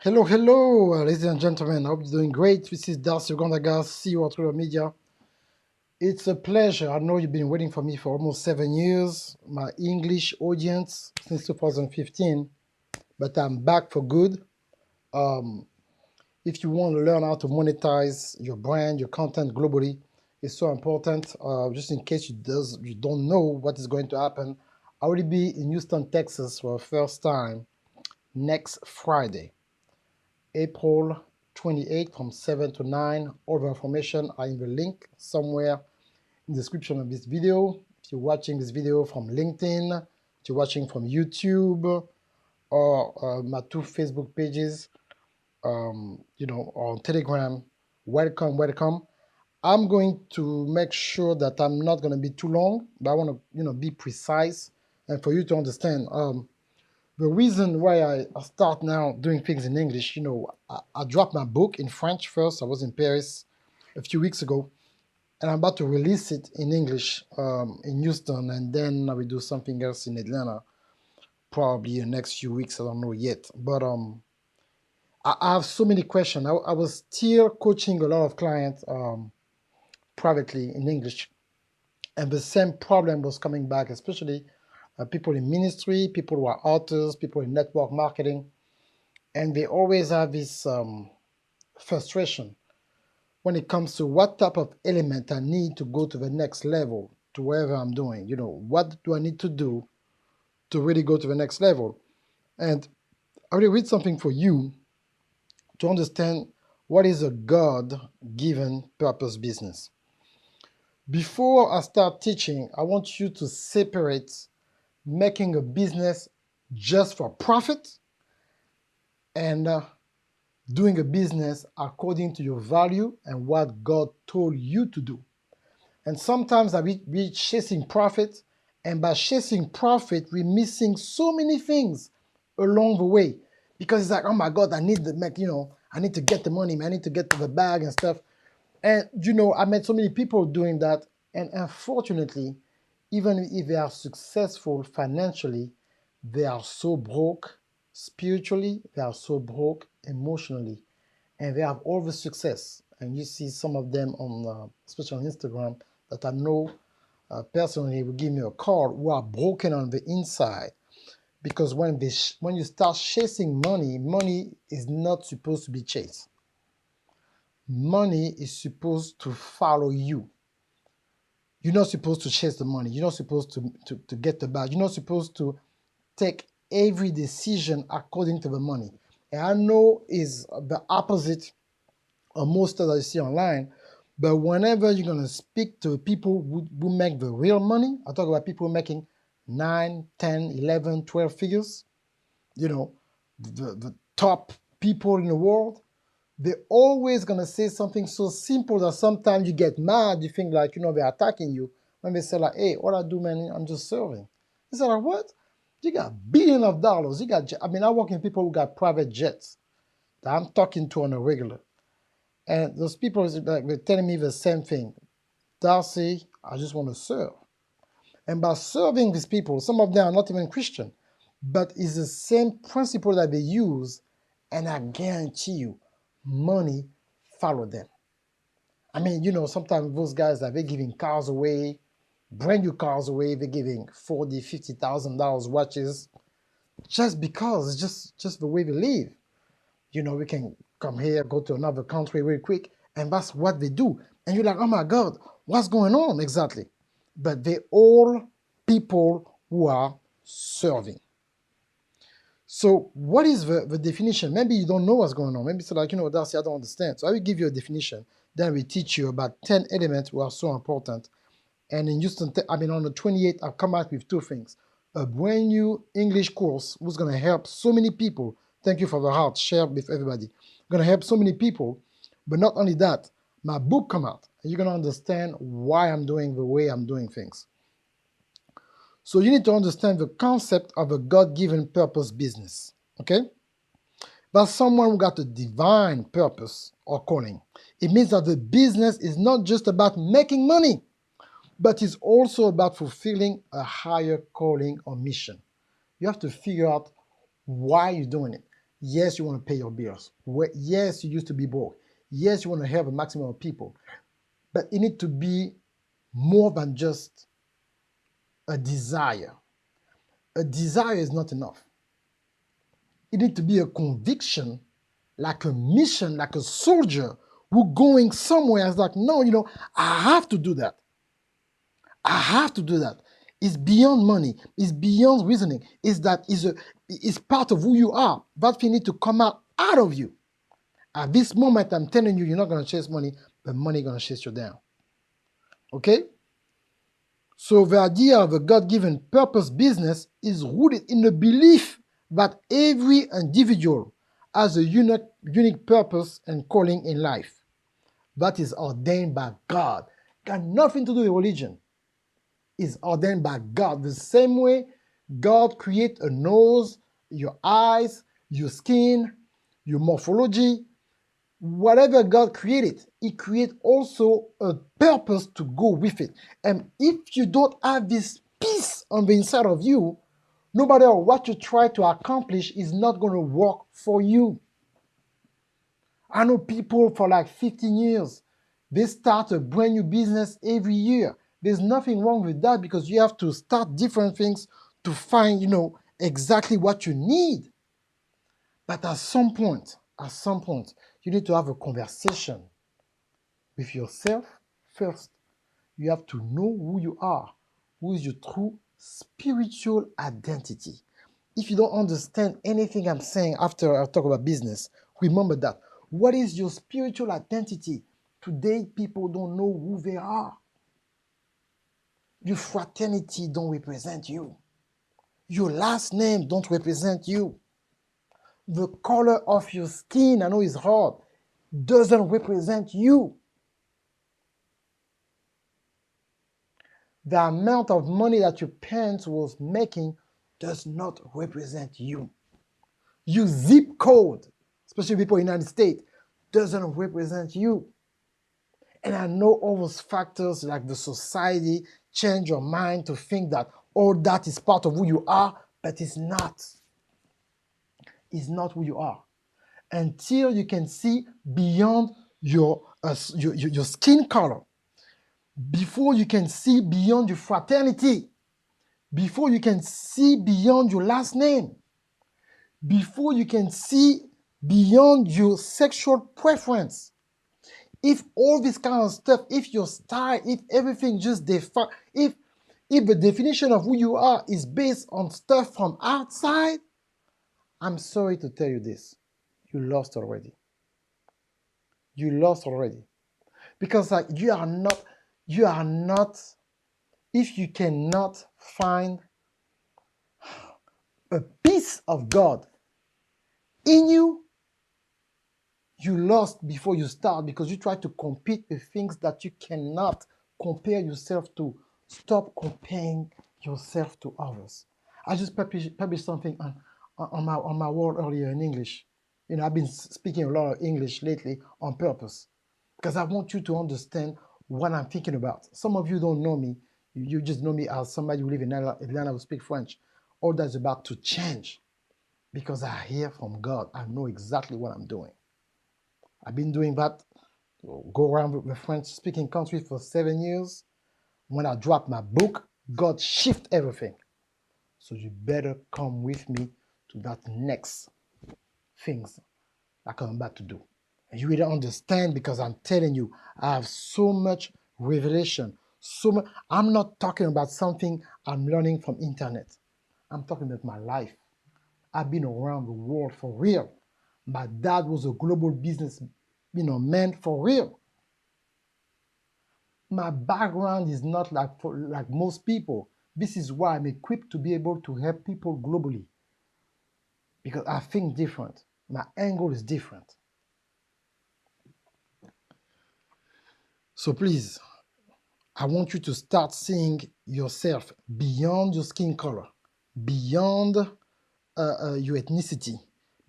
Hello, hello, ladies and gentlemen. I hope you're doing great. This is Darcy Ugandaga, CEO of Twitter Media. It's a pleasure. I know you've been waiting for me for almost 7 years, my English audience since 2015, but I'm back for good. Um, if you want to learn how to monetize your brand, your content globally, it's so important. Just in case you don't know what is going to happen, I will be in Houston, Texas for the first time next Friday. April 28th from 7 to 9. All the information are in the link somewhere in the description of this video. If you're watching this video from LinkedIn, if you're watching from YouTube, or my two Facebook pages, or on Telegram, welcome, welcome. I'm going to make sure that I'm not going to be too long, but I want to, be precise and for you to understand. The reason why I start now doing things in English, I dropped my book in French first. I was in Paris a few weeks ago, and I'm about to release it in English in Houston, and then I will do something else in Atlanta, probably in the next few weeks. I don't know yet, but I have so many questions. I was still coaching a lot of clients privately in English, and the same problem was coming back, especially people in ministry, people who are authors, people in network marketing. And they always have this frustration when it comes to what type of element I need to go to the next level, to wherever I'm doing. What do I need to do to really go to the next level? And I will read something for you to understand what is a God-given purpose business. Before I start teaching, I want you to separate making a business just for profit and doing a business according to your value and what God told you to do. And sometimes we chasing profit, and by chasing profit, we're missing so many things along the way. Because it's like, oh my God, I need to make, I need to get the money, man. I need to get to the bag and stuff. And I met so many people doing that. And unfortunately, even if they are successful financially, they are so broke spiritually, they are so broke emotionally, and they have all the success. And you see some of them on, especially on Instagram, that I know personally will give me a call, who are broken on the inside. Because when you start chasing money, money is not supposed to be chased. Money is supposed to follow you. You're not supposed to chase the money. You're not supposed to get the bag. You're not supposed to take every decision according to the money. And I know is the opposite of most that I see online, but whenever you're going to speak to people who make the real money, I talk about people making 9, 10, 11, 12 figures, the top people in the world, they're always going to say something so simple that sometimes you get mad. You think like, they're attacking you when they say like, hey, all I do, man, I'm just serving. They say like, what? You got billions of dollars. I work in people who got private jets that I'm talking to on a regular. And those people, like, they're telling me the same thing. Darcy, I just want to serve. And by serving these people, some of them are not even Christian, but it's the same principle that they use, and I guarantee you, money follow them. Sometimes those guys they're giving cars away, brand new cars away, they're giving $40,000, $50,000 watches, just because it's just the way they live. We can come here, go to another country real quick, and that's what they do. And you're like, oh my God, what's going on exactly? But they're all people who are serving. So what is the definition? Maybe you don't know what's going on. Maybe it's like, Darcy, I don't understand. So I will give you a definition. Then we teach you about 10 elements who are so important. And in Houston, on the 28th, I've come out with two things. A brand new English course who's going to help so many people. Thank you for the heart. Share with everybody. Going to help so many people. But not only that, my book come out. And you're going to understand why I'm doing the way I'm doing things. So you need to understand the concept of a God-given purpose business. Okay? That's someone who got a divine purpose or calling. It means that the business is not just about making money, but it's also about fulfilling a higher calling or mission. You have to figure out why you're doing it. Yes, you want to pay your bills. Yes, you used to be broke. Yes, you want to help a maximum of people. But it need to be more than just a desire. A desire is not enough. It need to be a conviction, like a mission, like a soldier who going somewhere. It's like, no, I have to do that. I have to do that. It's beyond money. It's beyond reasoning. It's part of who you are. That thing need to come out of you. At this moment, I'm telling you, you're not going to chase money, but money going to chase you down. Okay? So the idea of a God-given purpose business is rooted in the belief that every individual has a unique purpose and calling in life that is ordained by God. Got nothing to do with religion. Is ordained by God. The same way God created a nose, your eyes, your skin, your morphology, whatever God created, He created also a purpose to go with it. And if you don't have this peace on the inside of you, no matter what you try to accomplish is not going to work for you. I know people for like 15 years, they start a brand new business every year. There's nothing wrong with that because you have to start different things to find, exactly what you need. But at some point, you need to have a conversation with yourself first. You have to know who you are, who is your true spiritual identity. If you don't understand anything I'm saying after I talk about business, remember that. What is your spiritual identity? Today, people don't know who they are. Your fraternity don't represent you. Your last name don't represent you. The color of your skin, I know it's hard, doesn't represent you. The amount of money that your parents was making does not represent you. Your zip code, especially people in the United States, doesn't represent you. And I know all those factors like the society change your mind to think that all that is part of who you are, but it's not. It's not who you are. Until you can see beyond your skin color, before you can see beyond your fraternity, before you can see beyond your last name, before you can see beyond your sexual preference. If all this kind of stuff, if your style, if everything just if the definition of who you are is based on stuff from outside, I'm sorry to tell you this, you lost already. You lost already. Because like you are not, if you cannot find a piece of God in you, you lost before you start because you try to compete with things that you cannot compare yourself to. Stop comparing yourself to others. I just published something on my wall earlier in English. I've been speaking a lot of English lately on purpose because I want you to understand what I'm thinking about. Some of you don't know me. You just know me as somebody who lives in Atlanta who speaks French. All that's about to change because I hear from God. I know exactly what I'm doing. I've been doing that, go around with French-speaking countries for 7 years. When I drop my book, God shift everything. So you better come with me to that next things like I'm about to do. And you will understand because I'm telling you, I have so much revelation. I'm not talking about something I'm learning from internet. I'm talking about my life. I've been around the world for real. My dad was a global business, man for real. My background is not like most people. This is why I'm equipped to be able to help people globally. Because I think different. My angle is different. So please, I want you to start seeing yourself beyond your skin color, beyond your ethnicity,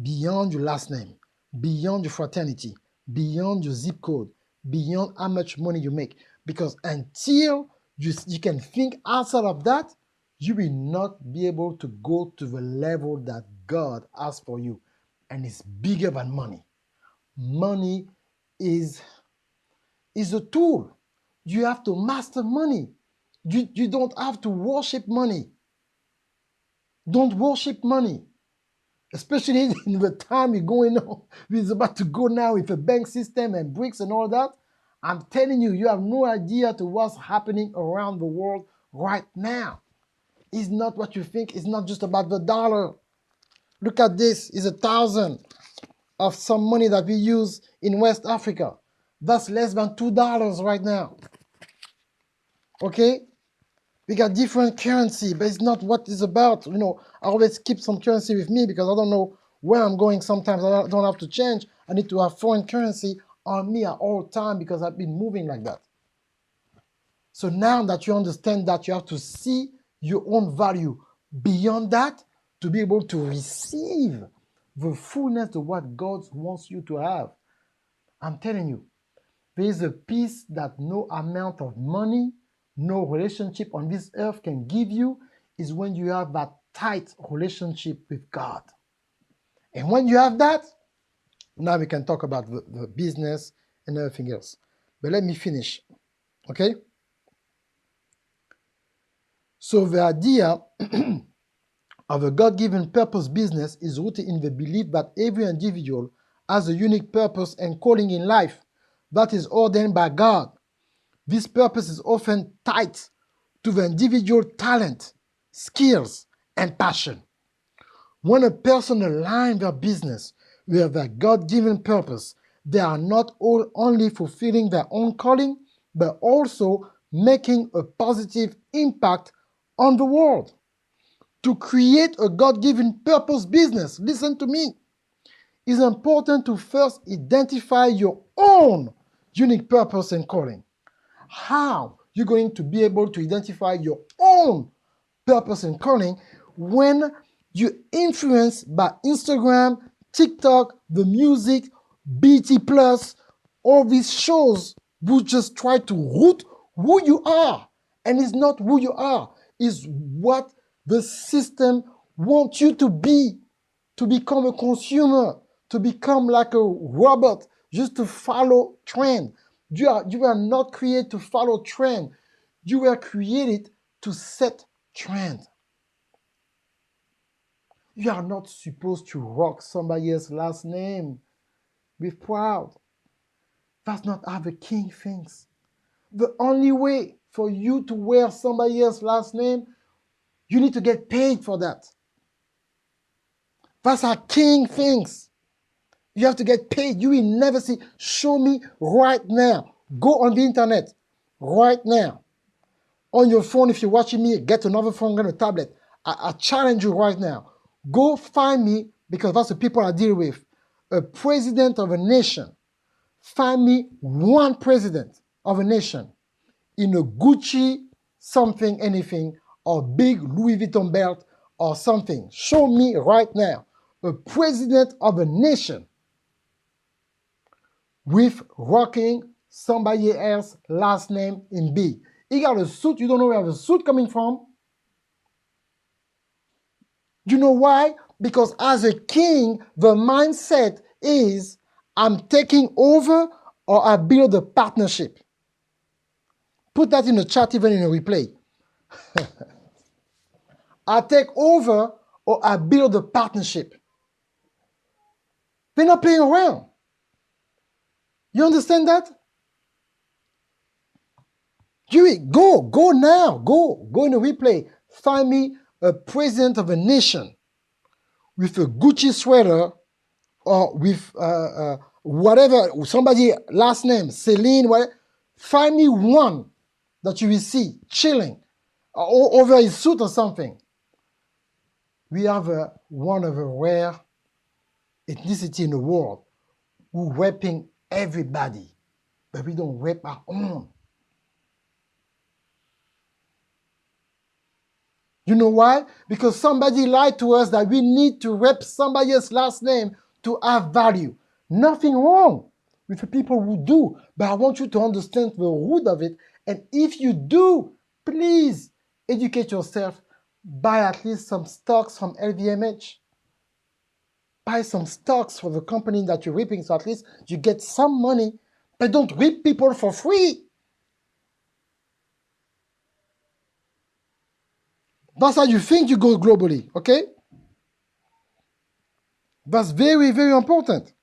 beyond your last name, beyond your fraternity, beyond your zip code, beyond how much money you make. Because until you can think outside of that, you will not be able to go to the level that God has for you. and it's bigger than money. Money is a tool. You have to master money. You don't have to worship money. Don't worship money. Especially in the time we're going on, we're about to go now with a bank system and BRICS and all that. I'm telling you, you have no idea to what's happening around the world right now. It's not what you think. It's not just about the dollar. Look at this. It's 1,000 of some money that we use in West Africa. That's less than $2 right now. Okay? We got different currency, but it's not what it's about. You know, I always keep some currency with me because I don't know where I'm going. Sometimes I don't have to change. I need to have foreign currency on me at all time because I've been moving like that. So now that you understand that, you have to see your own value beyond that to be able to receive the fullness of what God wants you to have. I'm telling you, there is a peace that no amount of money, no relationship on this earth can give you, is when you have that tight relationship with God. And when you have that, now we can talk about the business and everything else. But let me finish, okay? So the idea of a God-given purpose business is rooted in the belief that every individual has a unique purpose and calling in life that is ordained by God. This purpose is often tied to the individual talent, skills, and passion. When a person aligns their business with their God-given purpose, they are not only fulfilling their own calling, but also making a positive impact on the world. To create a God-given purpose business, listen to me, it's important to first identify your own unique purpose and calling. How you're going to be able to identify your own purpose and calling when you're influenced by Instagram, TikTok, the music, BT Plus, all these shows who just try to root who you are. And it's not who you are, it's what the system wants you to become a consumer, to become like a robot, just to follow trend. You are not created to follow trend. You were created to set trend. You are not supposed to rock somebody else's last name. Be proud. That's not how the king thinks. The only way for you to wear somebody else's last name, you need to get paid for that. That's how king thinks. You have to get paid. You will never see. Show me right now. Go on the internet right now. On your phone, if you're watching me, get another phone, get a tablet. I challenge you right now. Go find me, because that's the people I deal with, a president of a nation. Find me one president of a nation in a Gucci something, anything, or big Louis Vuitton belt or something. Show me right now a president of a nation with rocking somebody else's last name in B. He got a suit, you don't know where the suit coming from. You know why? Because as a king, the mindset is, I'm taking over or I build a partnership. Put that in the chat, even in a replay. I take over or I build a partnership. They're not playing around. You understand that? Go now. Go in a replay. Find me a president of a nation with a Gucci sweater or with whatever, somebody last name, Celine, whatever. Find me one that you will see chilling over his suit or something. We have one of the rare ethnicity in the world who raping everybody, but we don't rape our own. You know why? Because somebody lied to us that we need to rep somebody else's last name to have value. Nothing wrong with the people who do, but I want you to understand the root of it. And if you do, please educate yourself. Buy at least some stocks from LVMH. Buy some stocks for the company that you're reaping, so at least you get some money, but don't reap people for free. That's how you think you go globally, okay? That's very, very important,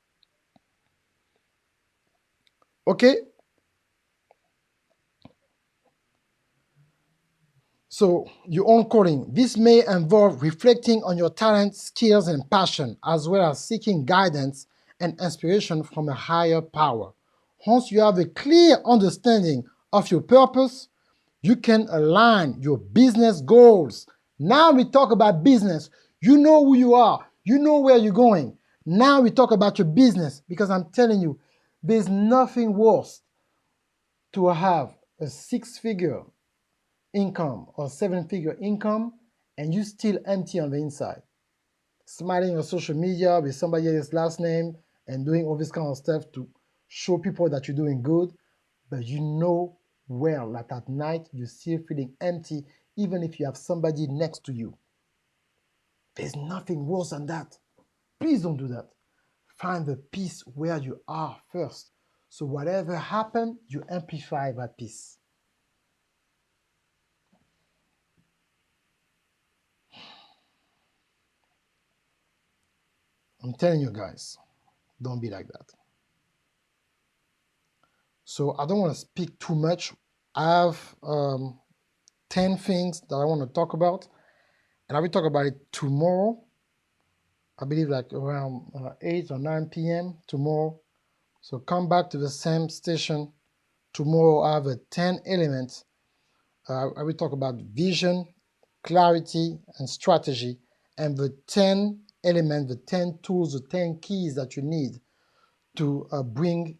okay? So, your own calling. This may involve reflecting on your talents, skills, and passion, as well as seeking guidance and inspiration from a higher power. Once you have a clear understanding of your purpose, you can align your business goals. Now we talk about business. You know who you are, you know where you're going. Now we talk about your business, because I'm telling you, there's nothing worse to have a six-figure income or seven-figure income and you still empty on the inside, smiling on social media with somebody else's last name and doing all this kind of stuff to show people that you're doing good, but you know well that at night you're still feeling empty even if you have somebody next to you. There's nothing worse than that. Please don't do that. Find the peace where you are first, so whatever happens, you amplify that peace. I'm telling you guys, don't be like that. So I don't want to speak too much. I have 10 things that I want to talk about, and I will talk about it tomorrow. I believe like around 8 or 9 p.m. tomorrow. So come back to the same station tomorrow. I have 10 elements. I will talk about vision, clarity, and strategy, and the 10 elements, the 10 tools, the 10 keys that you need to bring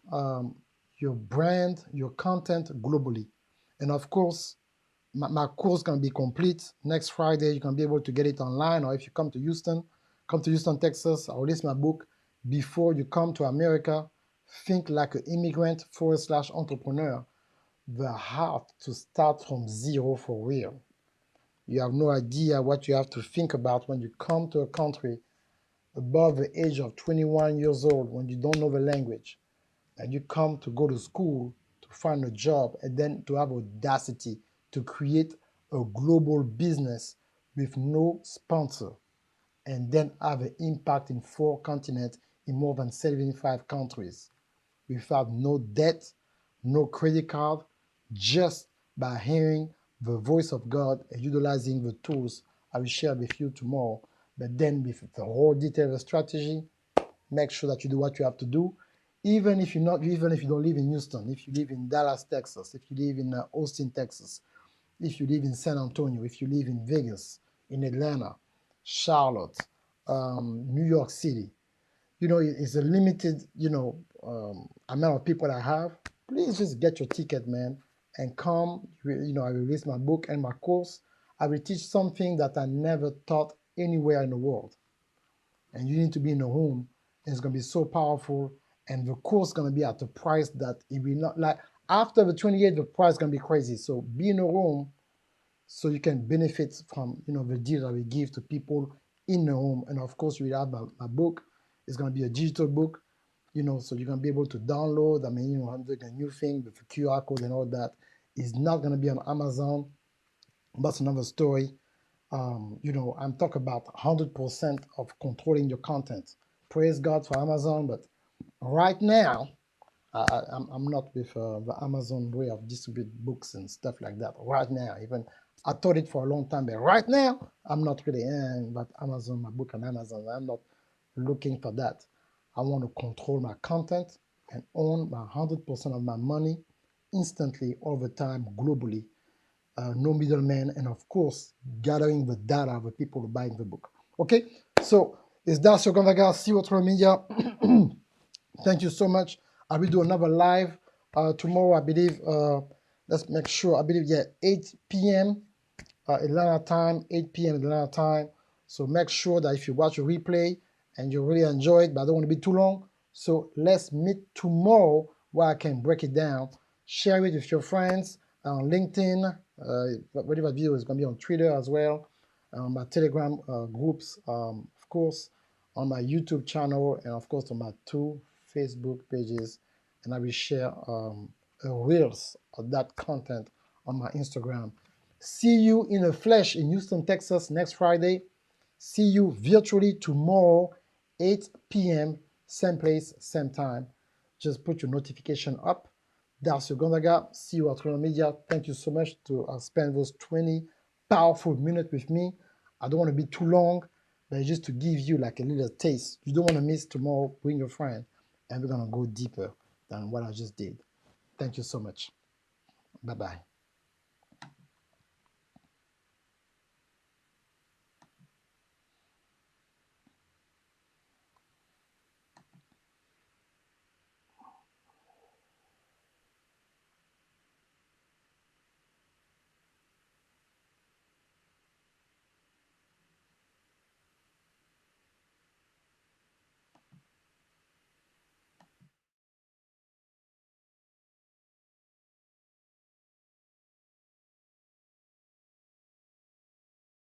your brand, your content globally. And of course, my course can be complete next Friday. You can be able to get it online, or if you come to Houston, Texas, I'll release my book. Before you come to America, think like an immigrant / entrepreneur. The heart to start from zero for real. You have no idea what you have to think about when you come to a country above the age of 21 years old, when you don't know the language, and you come to go to school to find a job, and then to have audacity to create a global business with no sponsor, and then have an impact in 4 continents in more than 75 countries without no debt, no credit card, just by hearing the voice of God and utilizing the tools I will share with you tomorrow. But then with the whole detailed strategy, make sure that you do what you have to do. Even if you don't live in Houston, if you live in Dallas, Texas, if you live in Austin, Texas, if you live in San Antonio, if you live in Vegas, in Atlanta, Charlotte, New York City, it's a limited, amount of people I have. Please just get your ticket, man, and come. I will release my book and my course. I will teach something that I never taught anywhere in the world. And you need to be in a room, and it's going to be so powerful. And the course is going to be at a price that it will not, like, after the 28th, the price is going to be crazy. So be in a room so you can benefit from the deal that we give to people in the home. And of course, we have my book. It's going to be a digital book, so you're going to be able to download. I mean, I'm doing a new thing with the QR code and all that. It's not going to be on Amazon. That's another story. I'm talking about 100% of controlling your content. Praise God for Amazon, but right now, I'm not with the Amazon way of distribute books and stuff like that. Right now, even I thought it for a long time, but right now, I'm not really in about Amazon, my book on Amazon. I'm not looking for that. I want to control my content and own my 100% of my money instantly all the time globally. No middleman, and of course, gathering the data of the people who buying the book. Okay, so it's Darcio Gonzaga, CEO of Media. Thank you so much. I will do another live tomorrow, I believe. Let's make sure. I believe, yeah, 8 p.m. Atlanta time, 8 p.m. Atlanta time. So make sure that if you watch a replay and you really enjoy it, but I don't want to be too long. So let's meet tomorrow where I can break it down. Share it with your friends on LinkedIn. Whatever video is going to be on Twitter as well. My Telegram groups, of course, on my YouTube channel, and of course on my 2 Facebook pages, and I will share a reels of that content on my Instagram. See you in the flesh in Houston, Texas next Friday. See you virtually tomorrow, 8 p.m., same place, same time. Just put your notification up. Darcy Gondaga, see you at Real Media. Thank you so much to spend those 20 powerful minutes with me. I don't want to be too long, but just to give you like a little taste. You don't want to miss tomorrow. Bring your friend, and we're going to go deeper than what I just did. Thank you so much. Bye-bye.